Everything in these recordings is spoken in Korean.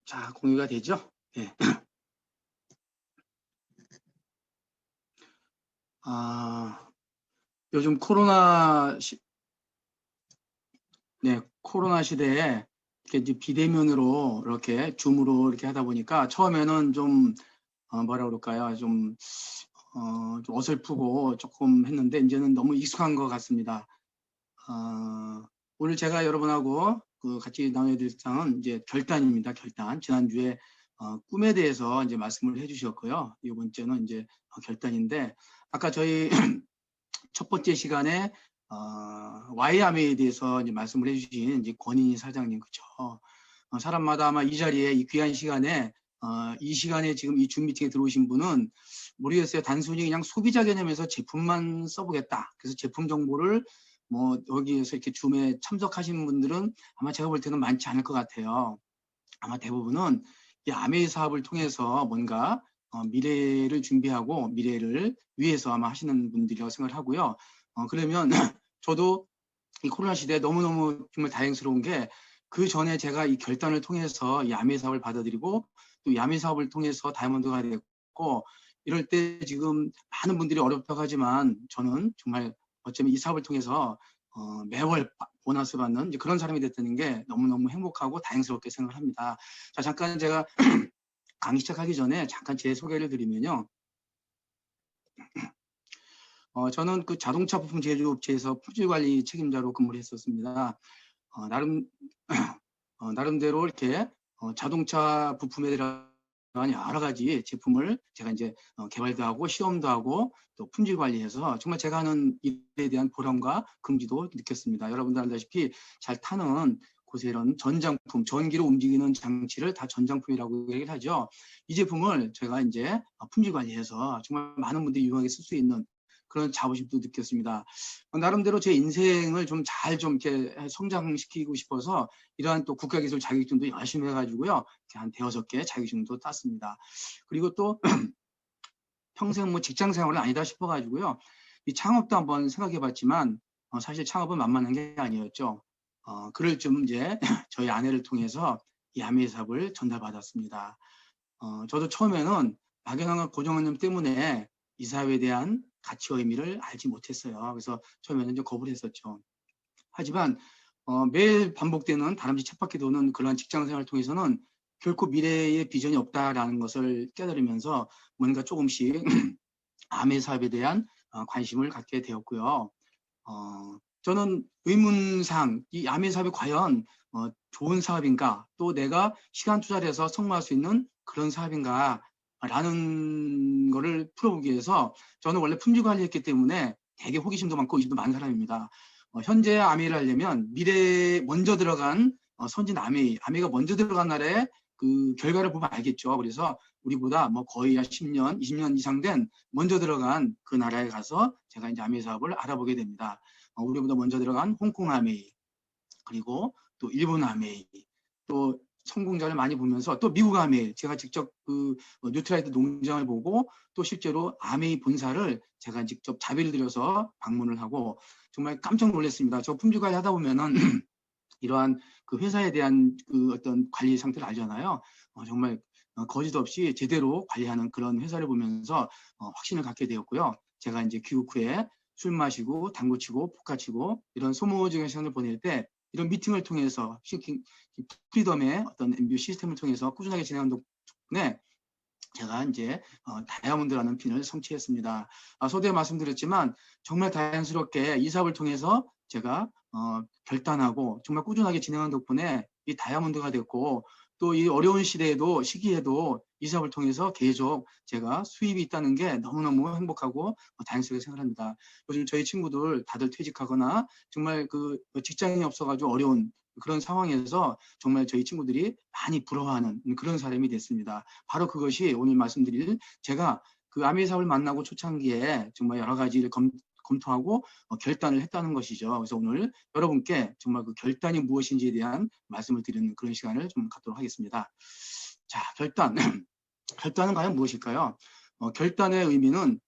자, 공유가 되죠? 네. 요즘 코로나 시대에 이렇게 이제 비대면으로 이렇게 줌으로 이렇게 하다 보니까 처음에는 좀 뭐라 그럴까요? 좀 어설프고 조금 했는데 이제는 너무 익숙한 것 같습니다. 오늘 제가 여러분하고 같이 나눠야 될 사항은 이제 결단입니다. 결단. 지난주에 꿈에 대해서 이제 말씀을 해주셨고요. 이번 주는 이제 결단인데 아까 저희 첫 번째 시간에 Y암에 대해서 이제 말씀을 해주신 이제 권인희 사장님, 그쵸? 사람마다 아마 이 자리에 이 귀한 시간에 이 시간에 지금 이 줌 미팅에 들어오신 분은 모르겠어요. 단순히 그냥 소비자 개념에서 제품만 써보겠다. 그래서 제품 정보를 뭐 여기에서 이렇게 줌에 참석하시는 분들은 아마 제가 볼 때는 많지 않을 것 같아요. 아마 대부분은 이 아메이 사업을 통해서 뭔가 미래를 준비하고 미래를 위해서 아마 하시는 분들이라고 생각을 하고요. 그러면 저도 이 코로나 시대에 너무너무 정말 다행스러운 게 그 전에 제가 이 결단을 통해서 이 아메이 사업을 받아들이고 또 이 아메이 사업을 통해서 다이아몬드가 됐고 이럴 때 지금 많은 분들이 어렵다고 하지만 저는 정말 어쩌면 이 사업을 통해서 매월 보너스 받는 그런 사람이 됐다는 게 너무너무 행복하고 다행스럽게 생각을 합니다. 자, 잠깐 제가 강의 시작하기 전에 잠깐 제 소개를 드리면요. 저는 그 자동차 부품 제조업체에서 품질관리 책임자로 근무를 했었습니다. 나름대로 이렇게 자동차 부품에 대한 여러 가지 제품을 제가 이제 개발도 하고 시험도 하고 또 품질 관리해서 정말 제가 하는 일에 대한 보람과 긍지도 느꼈습니다. 여러분들 알다시피 잘 타는 곳에 이런 전장품, 전기로 움직이는 장치를 다 전장품이라고 얘기를 하죠. 이 제품을 제가 이제 품질 관리해서 정말 많은 분들이 유용하게 쓸 수 있는 그런 자부심도 느꼈습니다. 나름대로 제 인생을 좀 이렇게 성장시키고 싶어서 이러한 또 국가기술 자격증도 열심히 해가지고요. 한 5개 자격증도 땄습니다. 그리고 또 평생 뭐 직장 생활은 아니다 싶어가지고요. 이 창업도 한번 생각해봤지만 사실 창업은 만만한 게 아니었죠. 그럴 좀 이제 저희 아내를 통해서 이 아메이 사업을 전달받았습니다. 저도 처음에는 막연한 고정관념 때문에 이 사업에 대한 가치와 의미를 알지 못했어요. 그래서 처음에는 좀 거부를 했었죠. 하지만 매일 반복되는 다람쥐 쳇바퀴 도는 그러한 직장 생활을 통해서는 결코 미래의 비전이 없다라는 것을 깨달으면서 뭔가 조금씩 아메 사업에 대한 관심을 갖게 되었고요. 저는 의문상 이 아메 사업이 과연 좋은 사업인가 또 내가 시간 투자를 해서 성공할 수 있는 그런 사업인가 라는 거를 풀어보기 위해서 저는 원래 품질 관리했기 때문에 되게 호기심도 많고 의심도 많은 사람입니다. 현재 아메이를 하려면 미래에 먼저 들어간 선진 아메이가 먼저 들어간 날에 그 결과를 보면 알겠죠. 그래서 우리보다 뭐 거의 한 10년, 20년 이상 된 먼저 들어간 그 나라에 가서 제가 이제 아메이 사업을 알아보게 됩니다. 우리보다 먼저 들어간 홍콩 아메이, 그리고 또 일본 아메이, 또 성공자를 많이 보면서 또 미국 아메이, 제가 직접 그 뉴트라이트 농장을 보고 또 실제로 아메이 본사를 제가 직접 자비를 들여서 방문을 하고 정말 깜짝 놀랐습니다. 저 품질 관리 하다 보면은 이러한 그 회사에 대한 그 어떤 관리 상태를 알잖아요. 정말 거짓 없이 제대로 관리하는 그런 회사를 보면서 확신을 갖게 되었고요. 제가 이제 귀국 후에 술 마시고 당구 치고 포카 치고 이런 소모적인 시간을 보낼 때 이런 미팅을 통해서 프리덤의 어떤 MBO 시스템을 통해서 꾸준하게 진행한 덕분에 제가 이제 다이아몬드라는 핀을 성취했습니다. 서두에 말씀드렸지만 정말 다행스럽게 이 사업을 통해서 제가 결단하고 정말 꾸준하게 진행한 덕분에 이 다이아몬드가 됐고 또 이 어려운 시기에도 이 사업을 통해서 계속 제가 수입이 있다는 게 너무너무 행복하고 다행스럽게 생각합니다. 요즘 저희 친구들 다들 퇴직하거나 정말 그 직장이 없어가지고 어려운 그런 상황에서 정말 저희 친구들이 많이 부러워하는 그런 사람이 됐습니다. 바로 그것이 오늘 말씀드릴 제가 그 아메이 사업을 만나고 초창기에 정말 여러 가지를 검토하고 결단을 했다는 것이죠. 그래서 오늘 여러분께 정말 그 결단이 무엇인지에 대한 말씀을 드리는 그런 시간을 좀 갖도록 하겠습니다. 자, 결단. 결단은 과연 무엇일까요? 결단의 의미는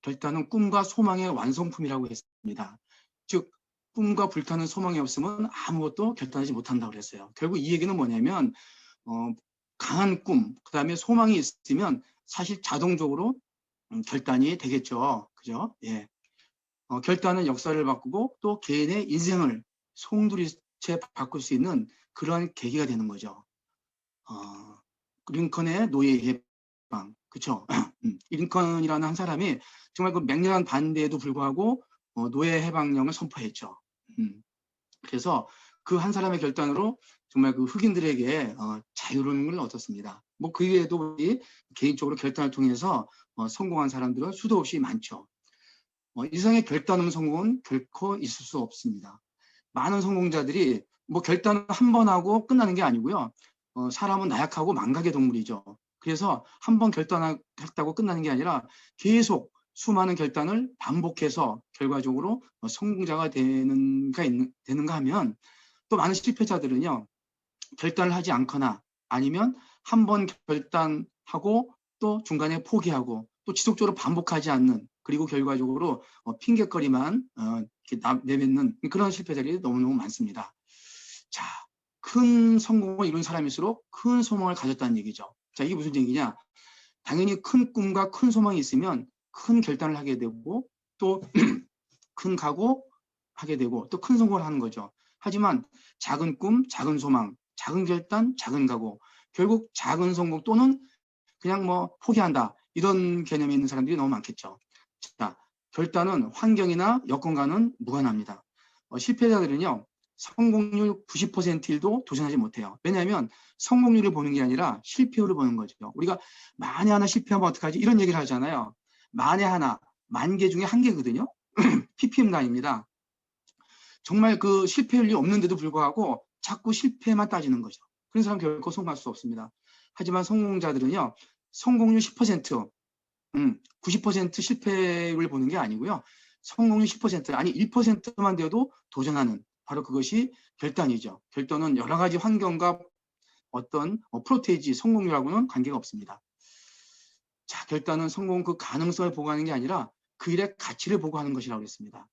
결단은 꿈과 소망의 완성품이라고 했습니다. 즉 꿈과 불타는 소망이 없으면 아무것도 결단하지 못한다고 그랬어요. 결국 이 얘기는 뭐냐면 강한 꿈, 그 다음에 소망이 있으면 사실 자동적으로 결단이 되겠죠. 그죠? 예. 결단은 역사를 바꾸고 또 개인의 인생을 송두리째 바꿀 수 있는 그러한 계기가 되는 거죠. 링컨의 노예 해방, 그쵸? 링컨이라는 한 사람이 정말 그 맹렬한 반대에도 불구하고 노예 해방령을 선포했죠. 그래서 그 한 사람의 결단으로 정말 그 흑인들에게 자유를 얻었습니다. 뭐 그 외에도 개인적으로 결단을 통해서 성공한 사람들은 수도 없이 많죠. 이상의 결단 없는 성공은 결코 있을 수 없습니다. 많은 성공자들이 뭐 결단을 한 번 하고 끝나는 게 아니고요. 사람은 나약하고 망각의 동물이죠. 그래서 한 번 결단했다고 끝나는 게 아니라 계속 수많은 결단을 반복해서 결과적으로 성공자가 되는가 하면, 또 많은 실패자들은요, 결단을 하지 않거나 아니면 한 번 결단하고 또 중간에 포기하고 또 지속적으로 반복하지 않는, 그리고 결과적으로 핑계거리만 내뱉는 그런 실패자들이 너무너무 많습니다. 자, 큰 성공을 이룬 사람일수록 큰 소망을 가졌다는 얘기죠. 자, 이게 무슨 얘기냐? 당연히 큰 꿈과 큰 소망이 있으면 큰 결단을 하게 되고 또 큰 각오 하게 되고 또 큰 성공을 하는 거죠. 하지만 작은 꿈, 작은 소망, 작은 결단, 작은 각오, 결국 작은 성공 또는 그냥 뭐 포기한다, 이런 개념이 있는 사람들이 너무 많겠죠. 자, 결단은 환경이나 여건과는 무관합니다. 실패자들은요, 성공률 90%일도 도전하지 못해요. 왜냐하면 성공률을 보는 게 아니라 실패율을 보는 거죠. 우리가 만에 하나 실패하면 어떡하지? 이런 얘기를 하잖아요. 만에 하나, 10,000개 중에 1개거든요. ppm도 아닙니다. 정말 그 실패율이 없는데도 불구하고 자꾸 실패만 따지는 거죠. 그런 사람 결코 성공할 수 없습니다. 하지만 성공자들은요, 성공률 10%, 90% 실패율을 보는 게 아니고요. 성공률 10%, 아니 1%만 되어도 도전하는, 바로 그것이 결단이죠. 결단은 여러 가지 환경과 어떤 프로테이지, 성공률하고는 관계가 없습니다. 자, 결단은 성공 그 가능성을 보고하는 게 아니라 그 일의 가치를 보고하는 것이라고 했습니다.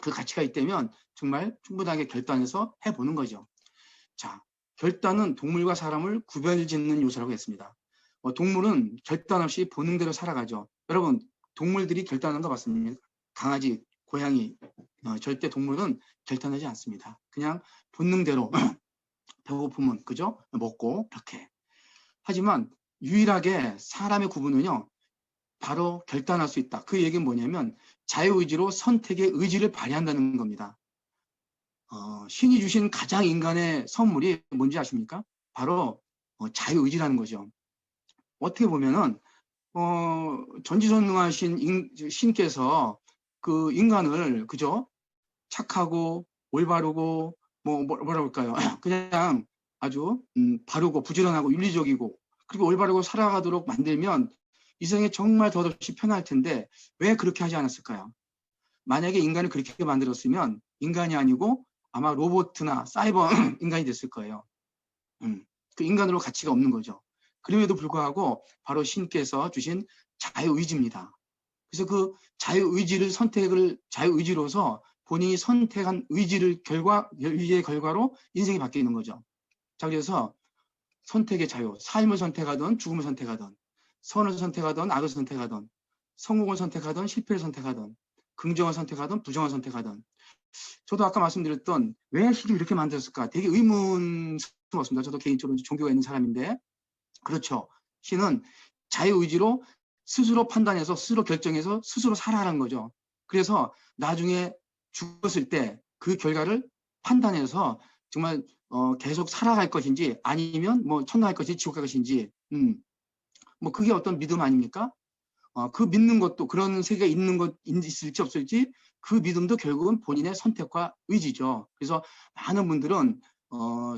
그 가치가 있다면 정말 충분하게 결단해서 해보는 거죠. 자, 결단은 동물과 사람을 구별짓는 요소라고 했습니다. 동물은 결단 없이 본능대로 살아가죠. 여러분, 동물들이 결단하는 거 맞습니까? 강아지, 고양이, 절대 동물은 결단하지 않습니다. 그냥 본능대로 배고프면 그죠? 먹고 그렇게. 하지만 유일하게 사람의 구분은요, 바로 결단할 수 있다. 그 얘기는 뭐냐면 자유의지로 선택의 의지를 발휘한다는 겁니다. 신이 주신 가장 인간의 선물이 뭔지 아십니까? 바로 자유의지라는 거죠. 어떻게 보면은 전지전능하신 신께서 그 인간을 그죠? 착하고 올바르고 뭐라 볼까요? 그냥 아주 바르고 부지런하고 윤리적이고 그리고 올바르고 살아가도록 만들면 이 세상에 정말 더없이 편할 텐데 왜 그렇게 하지 않았을까요? 만약에 인간을 그렇게 만들었으면 인간이 아니고 아마 로봇이나 사이버 인간이 됐을 거예요. 그 인간으로 가치가 없는 거죠. 그럼에도 불구하고 바로 신께서 주신 자유의지입니다. 그래서 그 자유의지로서 본인이 선택한 의지의 결과로 인생이 바뀌는 거죠. 자, 그래서 선택의 자유, 삶을 선택하든 죽음을 선택하든, 선을 선택하든 악을 선택하든, 성공을 선택하든 실패를 선택하든, 긍정을 선택하든 부정을 선택하든. 저도 아까 말씀드렸던 왜 신이 이렇게 만들었을까 되게 의문스럽습니다. 저도 개인적으로 종교가 있는 사람인데, 그렇죠. 신은 자유의지로 스스로 판단해서 스스로 결정해서 스스로 살아가는 거죠. 그래서 나중에 죽었을 때 그 결과를 판단해서 정말 계속 살아갈 것인지 아니면 뭐 천당할 것인지 지옥 갈 것인지 뭐 그게 어떤 믿음 아닙니까? 그 믿는 것도 그런 세계가 있는 것 있을지 없을지 그 믿음도 결국은 본인의 선택과 의지죠. 그래서 많은 분들은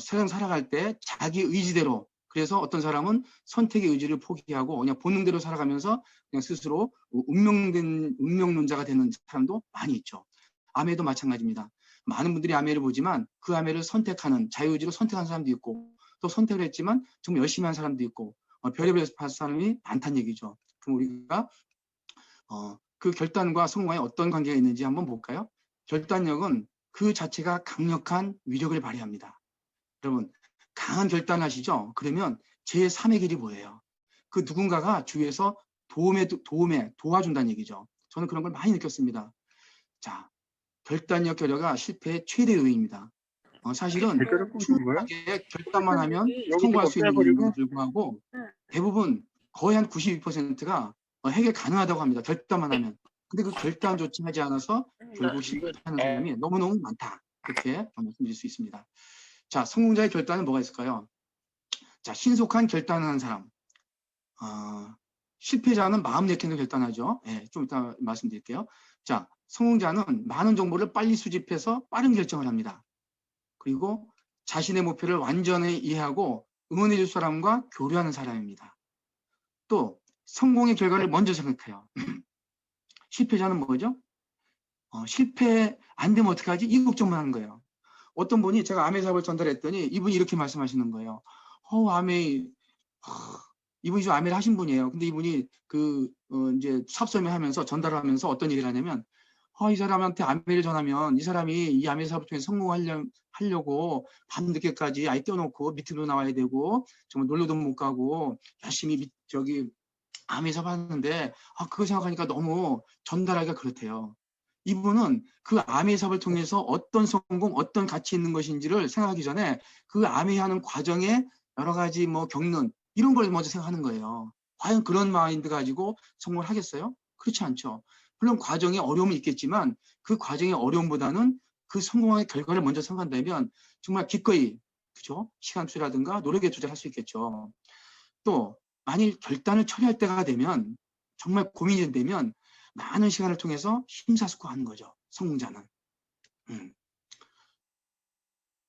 세상 살아갈 때 자기 의지대로, 그래서 어떤 사람은 선택의 의지를 포기하고 그냥 본능대로 살아가면서 그냥 스스로 운명론자가 되는 사람도 많이 있죠. 아메도 마찬가지입니다. 많은 분들이 아메를 보지만 그 아메를 선택하는, 자유의지로 선택한 사람도 있고 또 선택을 했지만 정말 열심히 한 사람도 있고 별의별 사람이 많다는 얘기죠. 그럼 우리가 그 결단과 성공에 어떤 관계가 있는지 한번 볼까요? 결단력은 그 자체가 강력한 위력을 발휘합니다. 여러분, 강한 결단하시죠? 그러면 제3의 길이 뭐예요? 그 누군가가 주위에서 도와준다는 얘기죠. 저는 그런 걸 많이 느꼈습니다. 자, 결단력 결여가 실패의 최대 요인입니다. 사실은 제대로 꽂은 거야? 충분하게 결단만 하면 여기서 성공할 막 수 있는 빼버리고? 일임에도 불구하고 대부분 거의 한 92%가 해결 가능하다고 합니다. 결단만 하면. 근데 그 결단조차 하지 않아서 결국 이거 실패하는 사람이 너무너무 많다. 그렇게 말씀드릴 수 있습니다. 자, 성공자의 결단은 뭐가 있을까요? 자, 신속한 결단을 하는 사람. 실패자는 마음 내키는 결단하죠. 예, 좀 이따 말씀드릴게요. 자, 성공자는 많은 정보를 빨리 수집해서 빠른 결정을 합니다. 그리고 자신의 목표를 완전히 이해하고 응원해 줄 사람과 교류하는 사람입니다. 또 성공의 결과를 먼저 생각해요. 실패자는 뭐죠? 실패 안 되면 어떡하지? 이 걱정만 하는 거예요. 어떤 분이 제가 암의 사업을 전달했더니 이분이 이렇게 말씀하시는 거예요. 이분이 좀 암회를 하신 분이에요. 근데 이분이 이제 사업설명 하면서 전달을 하면서 어떤 얘기를 하냐면 이 사람한테 암회를 전하면 이 사람이 이 암회 사업을 통해 성공하려고 밤늦게까지 아이 떼어놓고 미팅도 나와야 되고 정말 놀러도 못 가고 열심히 암회 사업 하는데 그거 생각하니까 너무 전달하기가 그렇대요. 이분은 그 암회 사업을 통해서 어떤 성공, 어떤 가치 있는 것인지를 생각하기 전에 그 암회 하는 과정에 여러 가지 겪는 이런 걸 먼저 생각하는 거예요. 과연 그런 마인드 가지고 성공을 하겠어요? 그렇지 않죠. 물론 과정에 어려움이 있겠지만 그 과정의 어려움보다는 그 성공의 결과를 먼저 생각한다면 정말 기꺼이 그죠? 시간 투자라든가 노력에 투자할 수 있겠죠. 또 만일 결단을 처리할 때가 되면 정말 고민이 되면 많은 시간을 통해서 심사숙고하는 거죠. 성공자는.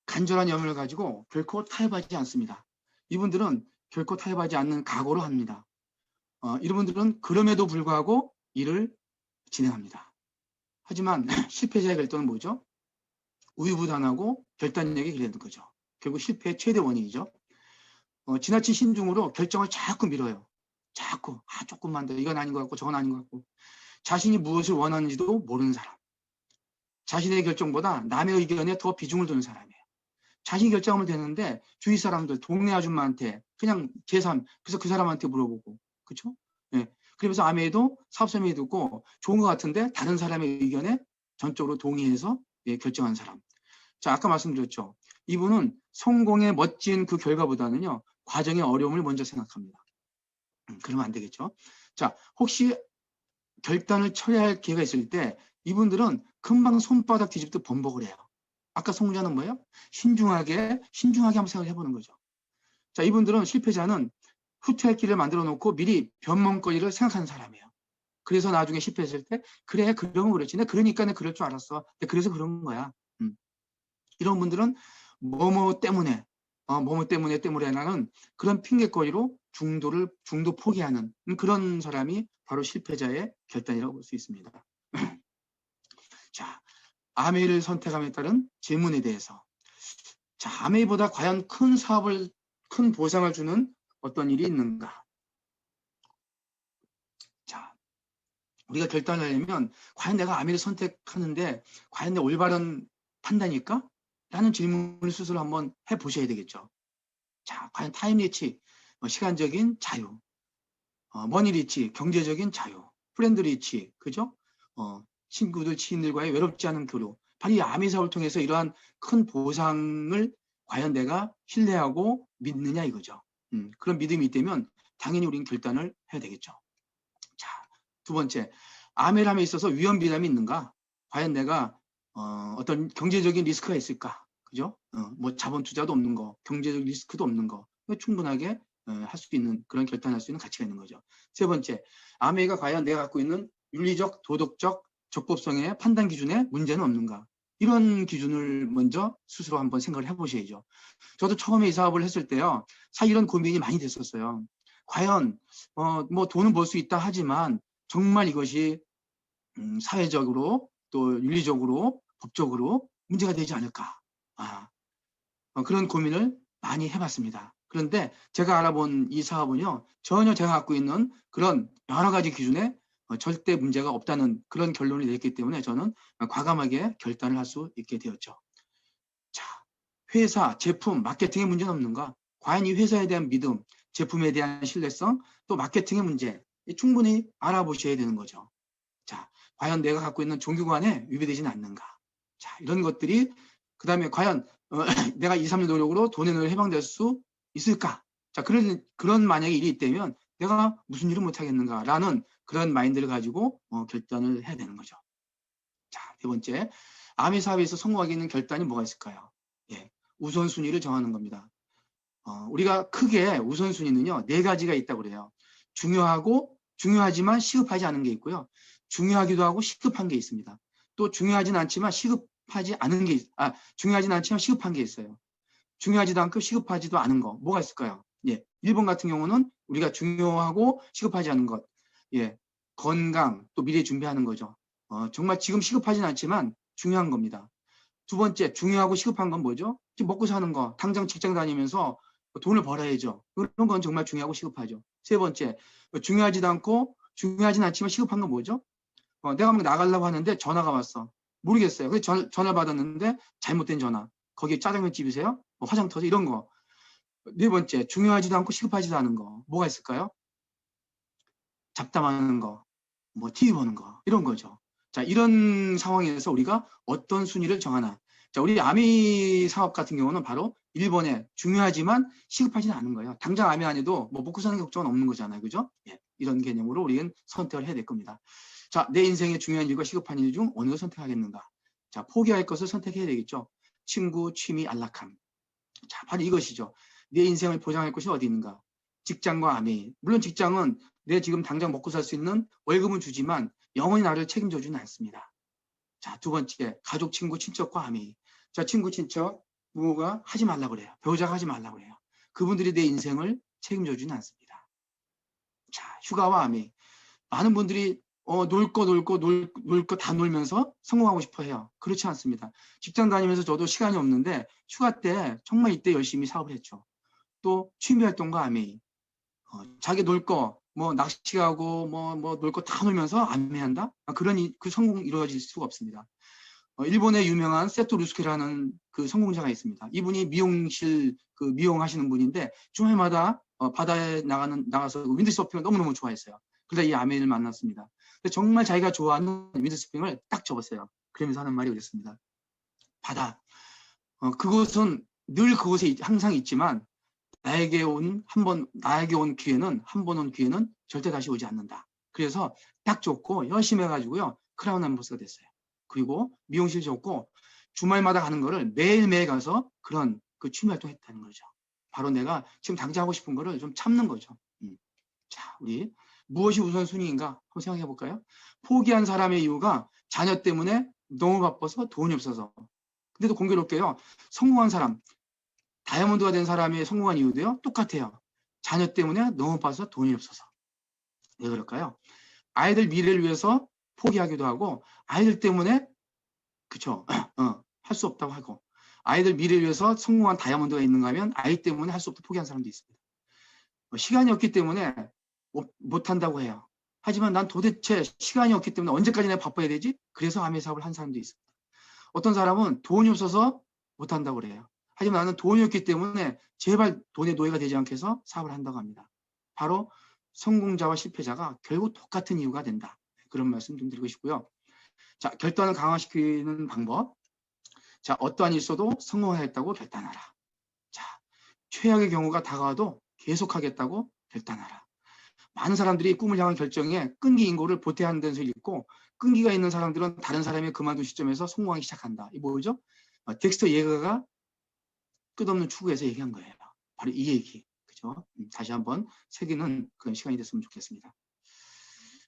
간절한 염원을 가지고 결코 타협하지 않습니다. 이분들은 결코 타협하지 않는 각오로 합니다. 이분들은 그럼에도 불구하고 일을 진행합니다. 하지만 실패자의 결단은 뭐죠? 우유부단하고 결단력이 기르는 거죠. 결국 실패의 최대 원인이죠. 지나친 신중으로 결정을 자꾸 미뤄요. 자꾸 조금만 더 이건 아닌 것 같고 저건 아닌 것 같고 자신이 무엇을 원하는지도 모르는 사람. 자신의 결정보다 남의 의견에 더 비중을 두는 사람이에요. 자신이 결정하면 되는데 주위 사람들 동네 아줌마한테 그냥 제3 그래서 그 사람한테 물어보고 그렇죠? 예. 그러면서 아메도 사업설명이 듣고 좋은 것 같은데 다른 사람의 의견에 전적으로 동의해서 결정한 사람. 자, 아까 말씀드렸죠. 이분은 성공의 멋진 그 결과보다는요 과정의 어려움을 먼저 생각합니다. 그러면 안 되겠죠. 자, 혹시 결단을 처리할 기회가 있을 때 이분들은 금방 손바닥 뒤집듯 번복을 해요. 아까 성공자는 뭐예요? 신중하게 한번 생각을 해보는 거죠. 자, 이분들은 실패자는 후퇴할 길을 만들어 놓고 미리 변명거리를 생각하는 사람이에요. 그래서 나중에 실패했을 때 그래 그러면 그렇지. 내가 그러니까 내가 그럴 줄 알았어. 그래서 그런 거야. 이런 분들은 뭐뭐 때문에 나는 그런 핑계거리로 중도 포기하는 그런 사람이 바로 실패자의 결단이라고 볼 수 있습니다. 자, 아메이를 선택함에 따른 질문에 대해서 자, 아메이보다 과연 큰 보상을 주는 어떤 일이 있는가? 자, 우리가 결단을 하려면 과연 내가 아메이를 선택하는데 과연 내 올바른 판단일까? 라는 질문을 스스로 한번 해보셔야 되겠죠. 자, 과연 타임 리치, 시간적인 자유, 머니 리치, 경제적인 자유, 프렌드 리치, 그죠? 친구들, 지인들과의 외롭지 않은 교류. 바로 이 아메이 사업을 통해서 이러한 큰 보상을 과연 내가 신뢰하고 믿느냐 이거죠. 그런 믿음이 있다면 당연히 우리는 결단을 해야 되겠죠. 자, 두 번째, 아메람에 있어서 위험 비담이 있는가? 과연 내가 어떤 경제적인 리스크가 있을까? 그죠? 뭐 자본 투자도 없는 거, 경제적 리스크도 없는 거, 충분하게 할 수 있는 그런 결단할 수 있는 가치가 있는 거죠. 세 번째, 아메가 과연 내가 갖고 있는 윤리적, 도덕적, 적법성의 판단 기준에 문제는 없는가? 이런 기준을 먼저 스스로 한번 생각을 해보셔야죠. 저도 처음에 이 사업을 했을 때요, 사실 이런 고민이 많이 됐었어요. 과연 뭐 돈은 벌 수 있다 하지만 정말 이것이 사회적으로 또 윤리적으로 법적으로 문제가 되지 않을까 그런 고민을 많이 해봤습니다. 그런데 제가 알아본 이 사업은요 전혀 제가 갖고 있는 그런 여러 가지 기준에 절대 문제가 없다는 그런 결론이 냈기 때문에 저는 과감하게 결단을 할 수 있게 되었죠. 자, 회사, 제품, 마케팅에 문제는 없는가? 과연 이 회사에 대한 믿음, 제품에 대한 신뢰성, 또 마케팅의 문제 충분히 알아보셔야 되는 거죠. 자, 과연 내가 갖고 있는 종교관에 위배되지는 않는가? 자, 이런 것들이 그 다음에 과연 내가 2, 3년 노력으로 돈의 노예 해방될 수 있을까? 자, 그런 만약에 일이 있다면 내가 무슨 일을 못하겠는가라는 그런 마인드를 가지고 결단을 해야 되는 거죠. 자, 네 번째, 아미 사업에서 성공하게 있는 결단이 뭐가 있을까요? 예, 우선순위를 정하는 겁니다. 우리가 크게 우선순위는요, 4가지가 있다고 그래요. 중요하지만 시급하지 않은 게 있고요. 중요하기도 하고 시급한 게 있습니다. 또 중요하진 않지만 중요하진 않지만 시급한 게 있어요. 중요하지도 않고 시급하지도 않은 거, 뭐가 있을까요? 예, 1번 같은 경우는 우리가 중요하고 시급하지 않은 것, 예, 건강, 또 미래 준비하는 거죠. 정말 지금 시급하진 않지만 중요한 겁니다. 두 번째, 중요하고 시급한 건 뭐죠? 지금 먹고 사는 거, 당장 직장 다니면서 돈을 벌어야죠. 그런 건 정말 중요하고 시급하죠. 세 번째, 중요하진 않지만 시급한 건 뭐죠? 내가 막 나가려고 하는데 전화가 왔어. 모르겠어요. 그래서 전화 받았는데 잘못된 전화. 거기 짜장면 집이세요? 화장터지 이런 거. 네 번째, 중요하지도 않고 시급하지도 않은 거. 뭐가 있을까요? 잡담하는 거, TV 보는 거, 이런 거죠. 자, 이런 상황에서 우리가 어떤 순위를 정하나. 자, 우리 아미 사업 같은 경우는 바로 1번에 중요하지만 시급하지는 않은 거예요. 당장 아미 안 해도 먹고 사는 걱정은 없는 거잖아요. 그죠? 예, 이런 개념으로 우리는 선택을 해야 될 겁니다. 자, 내 인생에 중요한 일과 시급한 일 중 어느 걸 선택하겠는가? 자, 포기할 것을 선택해야 되겠죠. 친구, 취미, 안락함. 자, 바로 이것이죠. 내 인생을 보장할 곳이 어디 있는가? 직장과 아미. 물론 직장은 내 지금 당장 먹고 살 수 있는 월급은 주지만 영원히 나를 책임져주는 않습니다. 자, 두 번째, 가족, 친구, 친척과 아미. 자, 친구, 친척, 부모가 하지 말라고 그래요. 배우자가 하지 말라고 그래요. 그분들이 내 인생을 책임져주는 않습니다. 자, 휴가와 아미. 많은 분들이 놀 거 다 놀면서 성공하고 싶어 해요. 그렇지 않습니다. 직장 다니면서 저도 시간이 없는데 휴가 때 정말 이때 열심히 사업을 했죠. 또 취미활동과 아미. 자기 놀 거, 낚시하고 놀 거 다 놀면서 안매한다? 그 성공 이루어질 수가 없습니다. 일본의 유명한 세토 루스케라는 그 성공자가 있습니다. 이분이 미용실 미용하시는 분인데 주말마다 바다에 나가서 윈드서핑을 너무너무 좋아했어요. 그러다 이 아메를 만났습니다. 정말 자기가 좋아하는 윈드서핑을 딱 접었어요. 그러면서 하는 말이 그랬습니다. 바다. 그곳은 늘 그곳에 항상 있지만 나에게 온 기회는 한 번 온 기회는 절대 다시 오지 않는다. 그래서 딱 좋고 열심히 해가지고요 크라운 앰버스가 됐어요. 그리고 미용실 좋고 주말마다 가는 거를 매일매일 가서 그런 그 취미 활동했다는 거죠. 바로 내가 지금 당장 하고 싶은 거를 좀 참는 거죠. 자, 우리 무엇이 우선순위인가 한번 생각해 볼까요? 포기한 사람의 이유가 자녀 때문에 너무 바빠서 돈이 없어서. 근데도 공교롭게요. 성공한 사람, 다이아몬드가 된 사람이 성공한 이유도요 똑같아요. 자녀 때문에 너무 바빠서 돈이 없어서. 왜 그럴까요? 아이들 미래를 위해서 포기하기도 하고 아이들 때문에 그쵸 할 수 없다고 하고 아이들 미래를 위해서 성공한 다이아몬드가 있는가 하면 아이 때문에 할 수 없다고 포기한 사람도 있습니다. 시간이 없기 때문에 못한다고 해요. 하지만 난 도대체 시간이 없기 때문에 언제까지 내가 바빠야 되지? 그래서 아메 사업을 한 사람도 있습니다. 어떤 사람은 돈이 없어서 못한다고 그래요. 하지만 나는 돈이 없기 때문에 제발 돈의 노예가 되지 않게 해서 사업을 한다고 합니다. 바로 성공자와 실패자가 결국 똑같은 이유가 된다. 그런 말씀 좀 드리고 싶고요. 자, 결단을 강화시키는 방법. 자, 어떠한 일 있어도 성공하겠다고 결단하라. 자, 최악의 경우가 다가와도 계속하겠다고 결단하라. 많은 사람들이 꿈을 향한 결정에 끈기 인고를 보태하는 데서 읽고 끈기가 있는 사람들은 다른 사람의 그만둔 시점에서 성공하기 시작한다. 이 뭐죠? 덱스터 예거가 끝없는 추구에서 얘기한 거예요. 바로 이 얘기. 그죠? 다시 한번 새기는 그런 시간이 됐으면 좋겠습니다.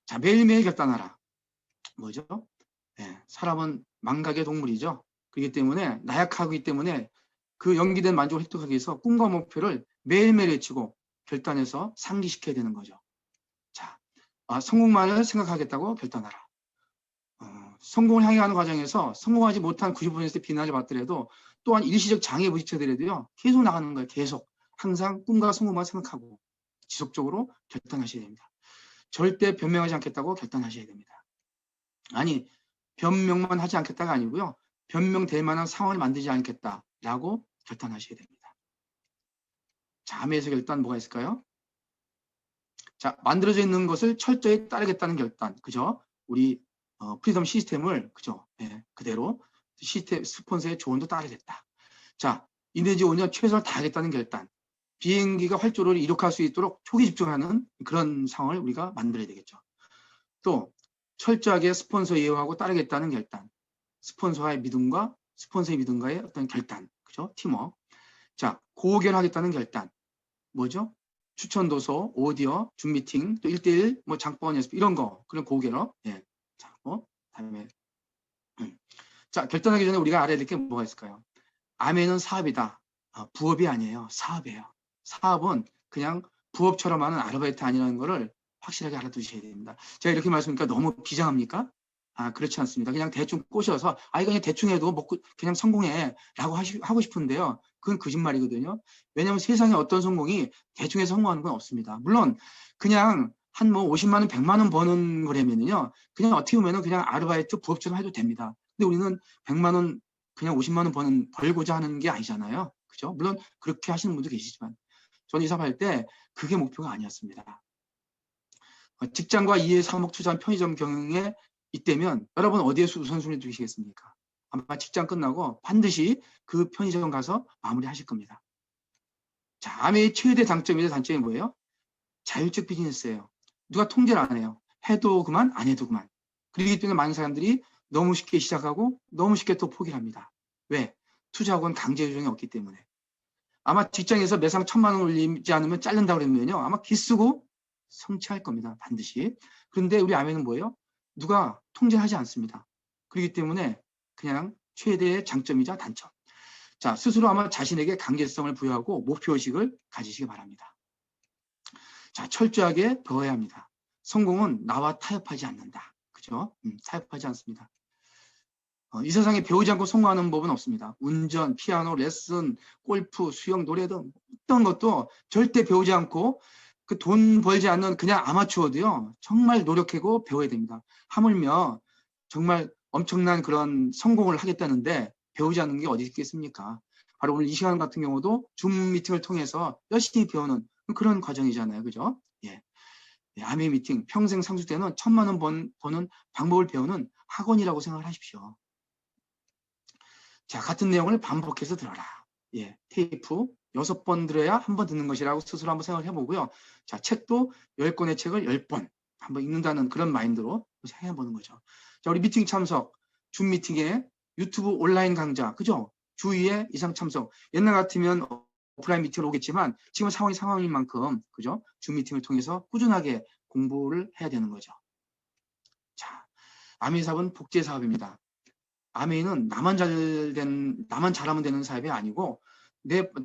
자, 매일매일 결단하라. 뭐죠? 네, 사람은 망각의 동물이죠. 그렇기 때문에 나약하기 때문에 그 연기된 만족을 획득하기 위해서 꿈과 목표를 매일매일 외치고 결단해서 상기시켜야 되는 거죠. 자, 성공만을 생각하겠다고 결단하라. 성공을 향해 가는 과정에서 성공하지 못한 90%의 비난을 받더라도 또한 일시적 장애에 부딪혀더라도요 계속 나가는 거예요. 계속 항상 꿈과 성공만 생각하고 지속적으로 결단하셔야 됩니다. 절대 변명하지 않겠다고 결단하셔야 됩니다. 아니 변명만 하지 않겠다가 아니고요 변명될 만한 상황을 만들지 않겠다라고 결단하셔야 됩니다. 자, 아메에서 결단 뭐가 있을까요? 자, 만들어져 있는 것을 철저히 따르겠다는 결단. 그죠? 우리 프리덤 시스템을 그죠? 예, 그대로 시스템 스폰서의 조언도 따르겠다. 자, 이내지 5년 최선을 다하겠다는 결단. 비행기가 활주로를 이룩할 수 있도록 초기 집중하는 그런 상황을 우리가 만들어야 되겠죠. 또 철저하게 스폰서 이해하고 따르겠다는 결단. 스폰서의 믿음과의 어떤 결단. 그죠? 팀워크. 자, 고결하겠다는 결단. 뭐죠? 추천 도서, 오디오, 줌 미팅, 또 1대1 뭐 장보건 연습 이런 거. 그런 고결어. 예. 자, 다음에 자, 결단하기 전에 우리가 알아야 될 게 뭐가 있을까요? 아멘은 사업이다. 부업이 아니에요. 사업이에요. 사업은 그냥 부업처럼 하는 아르바이트 아니라는 거를 확실하게 알아두셔야 됩니다. 제가 이렇게 말씀드리니까 너무 비장합니까? 그렇지 않습니다. 그냥 대충 꼬셔서 이거 그냥 대충 해도 먹고 그냥 성공해 라고 하고 싶은데요. 그건 거짓말이거든요. 왜냐하면 세상에 어떤 성공이 대충 해서 성공하는 건 없습니다. 물론 그냥 한 뭐 50만 원, 100만 원 버는 거라면요. 그냥 어떻게 보면 그냥 아르바이트 부업처럼 해도 됩니다. 근데 우리는 100만 원 그냥 50만 원 벌고자 하는 게 아니잖아요. 그죠? 물론 그렇게 하시는 분도 계시지만 저는 이 사업할 때 그게 목표가 아니었습니다. 직장과 이해 사목 투자한 편의점 경영에 있다면 여러분 어디에 우선순위 두시겠습니까? 아마 직장 끝나고 반드시 그 편의점 가서 마무리하실 겁니다. 자, 아메의 최대 장점이자 단점이 뭐예요? 자율적 비즈니스예요. 누가 통제를 안 해요. 해도 그만, 안 해도 그만. 그렇기 때문에 많은 사람들이 너무 쉽게 시작하고 너무 쉽게 또 포기를 합니다. 왜? 투자학원 강제 조정이 없기 때문에. 아마 직장에서 매상 1,000만 원 올리지 않으면 잘른다고 그러면요. 아마 기쓰고 성취할 겁니다. 반드시. 그런데 우리 아메는 뭐예요? 누가 통제하지 않습니다. 그렇기 때문에 그냥 최대의 장점이자 단점. 자, 스스로 아마 자신에게 강제성을 부여하고 목표의식을 가지시기 바랍니다. 자, 철저하게 배워야 합니다. 성공은 나와 타협하지 않는다. 그죠? 타협하지 않습니다. 이 세상에 배우지 않고 성공하는 법은 없습니다. 운전, 피아노, 레슨, 골프, 수영, 노래 등 어떤 것도 절대 배우지 않고 그 돈 벌지 않는 그냥 아마추어도요. 정말 노력하고 배워야 됩니다. 하물며 정말 엄청난 그런 성공을 하겠다는데 배우지 않는 게 어디 있겠습니까? 바로 오늘 이 시간 같은 경우도 줌 미팅을 통해서 열심히 배우는 그런 과정이잖아요. 그죠? 예. 아메 미팅, 평생 상수되는 1,000만 원 버는 방법을 배우는 학원이라고 생각을 하십시오. 자, 같은 내용을 반복해서 들어라. 예, 테이프 6번 들어야 한 번 듣는 것이라고 스스로 한번 생각을 해보고요. 자, 책도 10권의 책을 10번 한번 읽는다는 그런 마인드로 해보는 거죠. 자, 우리 미팅 참석, 줌 미팅에 유튜브 온라인 강좌, 그죠? 주 2회 이상 참석. 옛날 같으면 오프라인 미팅을 오겠지만 지금 상황인 만큼, 그죠? 줌 미팅을 통해서 꾸준하게 공부를 해야 되는 거죠. 자, 아메 사업은 복제 사업입니다. 아메이는 나만 잘하면 되는 사업이 아니고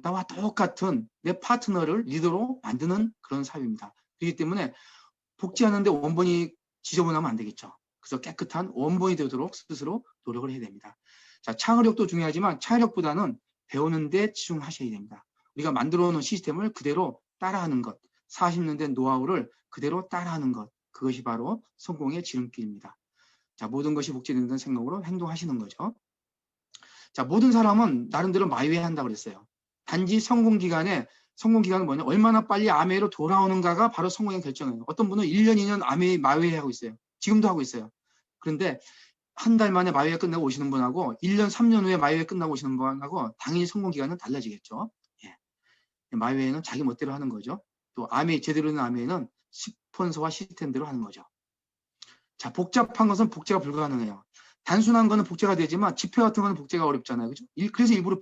나와 똑같은 내 파트너를 리더로 만드는 그런 사업입니다. 그렇기 때문에 복지하는데 원본이 지저분하면 안 되겠죠. 그래서 깨끗한 원본이 되도록 스스로 노력을 해야 됩니다. 자, 창의력도 중요하지만 창의력보다는 배우는 데 집중하셔야 됩니다. 우리가 만들어 놓은 시스템을 그대로 따라하는 것, 40년 된 노하우를 그대로 따라하는 것, 그것이 바로 성공의 지름길입니다. 자, 모든 것이 복제된다는 생각으로 행동하시는 거죠. 자, 모든 사람은 나름대로 마이웨이 한다고 그랬어요. 단지 성공기간은 뭐냐? 얼마나 빨리 아메이로 돌아오는가가 바로 성공의 결정이에요. 어떤 분은 1년, 2년 마이웨이 하고 있어요. 지금도 하고 있어요. 그런데 한 달 만에 마이웨이 끝나고 오시는 분하고 1년, 3년 후에 마이웨이 끝나고 오시는 분하고 당연히 성공기간은 달라지겠죠. 예. 마이웨이는 자기 멋대로 하는 거죠. 또 제대로 된 아메이는 스폰서와 시스템대로 하는 거죠. 자, 복잡한 것은 복제가 불가능해요. 단순한 거는 복제가 되지만 지폐 같은 거는 복제가 어렵잖아요. 그죠? 그래서 일부러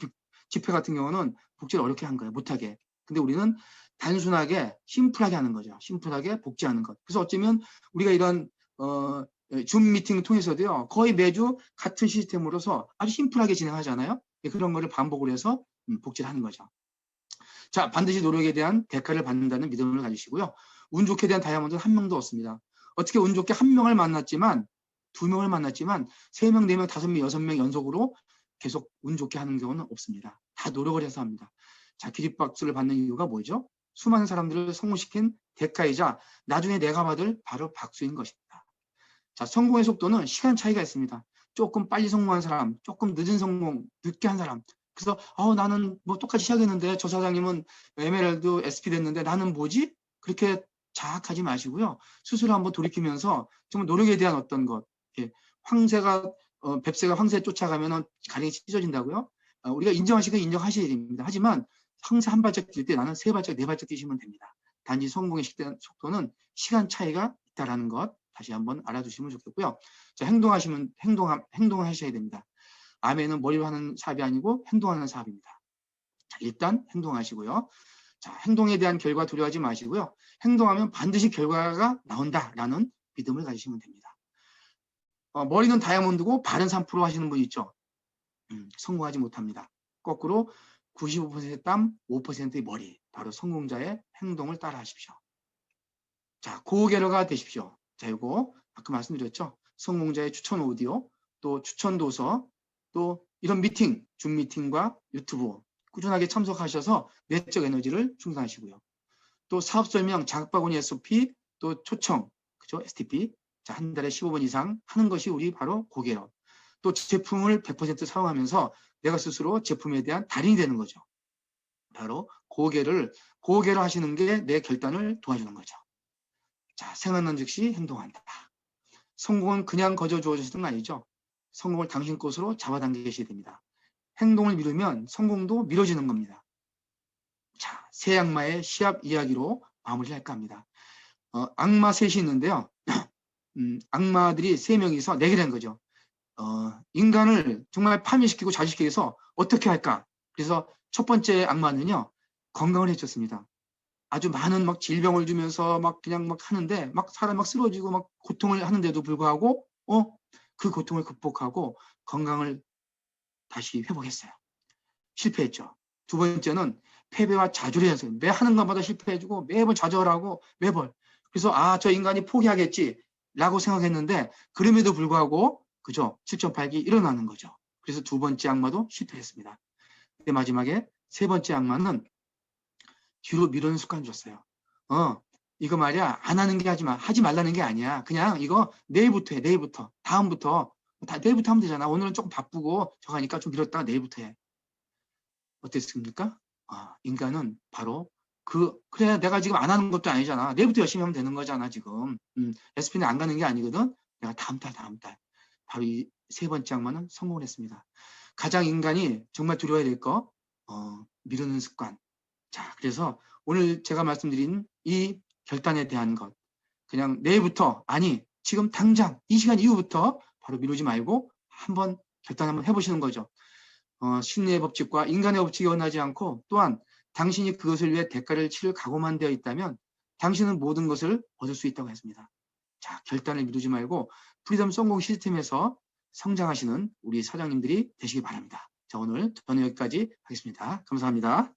지폐 같은 경우는 복제를 어렵게 한 거예요. 못하게. 근데 우리는 단순하게 심플하게 하는 거죠. 심플하게 복제하는 것. 그래서 어쩌면 우리가 이런 줌 미팅을 통해서도요. 거의 매주 같은 시스템으로서 아주 심플하게 진행하잖아요. 그런 거를 반복을 해서 복제를 하는 거죠. 자, 반드시 노력에 대한 대가를 받는다는 믿음을 가지시고요. 운 좋게 대한 다이아몬드는 한 명도 없습니다. 어떻게 운 좋게 한 명을 만났지만 2명을 만났지만 3명, 4명, 5명, 6명 연속으로 계속 운 좋게 하는 경우는 없습니다. 다 노력을 해서 합니다. 자, 기립박수를 받는 이유가 뭐죠? 수많은 사람들을 성공시킨 대가이자 나중에 내가 받을 바로 박수인 것입니다. 자, 성공의 속도는 시간 차이가 있습니다. 조금 빨리 성공한 사람, 조금 늦은 성공, 늦게 한 사람 그래서 나는 뭐 똑같이 시작했는데 저 사장님은 에메랄드 SP 됐는데 나는 뭐지? 그렇게 자학하지 마시고요. 스스로 한번 돌이키면서 정말 노력에 대한 어떤 것, 황새가 뱁새가 황새 쫓아가면은 가랭이 찢어진다고요? 우리가 인정하시고 인정하셔야 됩니다. 하지만 황새 한 발짝 뛸 때 나는 세 발짝, 네 발짝 뛰시면 됩니다. 단지 성공의 속도는 시간 차이가 있다라는 것 다시 한번 알아두시면 좋겠고요. 자, 행동하셔야 됩니다. 아멘은 머리로 하는 사업이 아니고 행동하는 사업입니다. 자, 일단 행동하시고요. 자, 행동에 대한 결과 두려워하지 마시고요. 행동하면 반드시 결과가 나온다라는 믿음을 가지시면 됩니다. 머리는 다이아몬드고 발은 3% 하시는 분 있죠. 성공하지 못합니다. 거꾸로 95%의 땀, 5%의 머리. 바로 성공자의 행동을 따라 하십시오. 자, 고개로가 되십시오. 자, 이거 아까 말씀드렸죠. 성공자의 추천 오디오, 또 추천 도서, 또 이런 미팅, 줌 미팅과 유튜브 꾸준하게 참석하셔서 내적 에너지를 충전하시고요. 또 사업 설명, 자극바구니 SOP, 또 초청, 그죠? STP. 자, 한 달에 15번 이상 하는 것이 우리 바로 고개로. 또 제품을 100% 사용하면서 내가 스스로 제품에 대한 달인이 되는 거죠. 바로 고개로 하시는 게 내 결단을 도와주는 거죠. 자, 생각난 즉시 행동한다. 성공은 그냥 거저 주어지는 건 아니죠. 성공을 당신 것으로 잡아당기셔야 됩니다. 행동을 미루면 성공도 미뤄지는 겁니다. 자, 새 악마의 시합 이야기로 마무리할까 합니다. 악마 셋이 있는데요. 악마들이 3명이서 내기를 한 거죠. 인간을 정말 파멸시키고 자주시키기 위해서 어떻게 할까? 그래서 첫 번째 악마는요, 건강을 해줬습니다. 아주 많은 막 질병을 주면서 막 그냥 막 하는데 막 사람 막 쓰러지고 막 고통을 하는데도 불구하고 그 고통을 극복하고 건강을 다시 회복했어요. 실패했죠. 두 번째는 패배와 좌절의 연속. 매 하는 것마다 실패해주고 매번 좌절하고 매번. 그래서 저 인간이 포기하겠지 라고 생각했는데 그럼에도 불구하고 그죠? 7.8기 일어나는 거죠. 그래서 두 번째 악마도 실패했습니다. 근데 마지막에 세 번째 악마는 뒤로 미루는 습관 줬어요. 이거 말이야 안 하는 게 하지 말라는 게 아니야. 그냥 이거 내일부터 해. 내일부터. 다음부터. 내일부터 하면 되잖아. 오늘은 조금 바쁘고 저거 하니까 좀 미뤘다가 내일부터 해. 어땠습니까? 인간은 바로 그래 내가 지금 안 하는 것도 아니잖아. 내일부터 열심히 하면 되는 거잖아 지금. SP는 안 가는 게 아니거든. 내가 다음 달 바로 이 세 번째 악마는 성공을 했습니다. 가장 인간이 정말 두려워야 될 거 미루는 습관. 자, 그래서 오늘 제가 말씀드린 이 결단에 대한 것 그냥 내일부터 아니 지금 당장 이 시간 이후부터 바로 미루지 말고 한번 결단 한번 해보시는 거죠. 신의 법칙과 인간의 법칙이 원하지 않고 또한 당신이 그것을 위해 대가를 치를 각오만 되어 있다면 당신은 모든 것을 얻을 수 있다고 했습니다. 자, 결단을 미루지 말고 프리덤 성공 시스템에서 성장하시는 우리 사장님들이 되시기 바랍니다. 자, 오늘 저는 여기까지 하겠습니다. 감사합니다.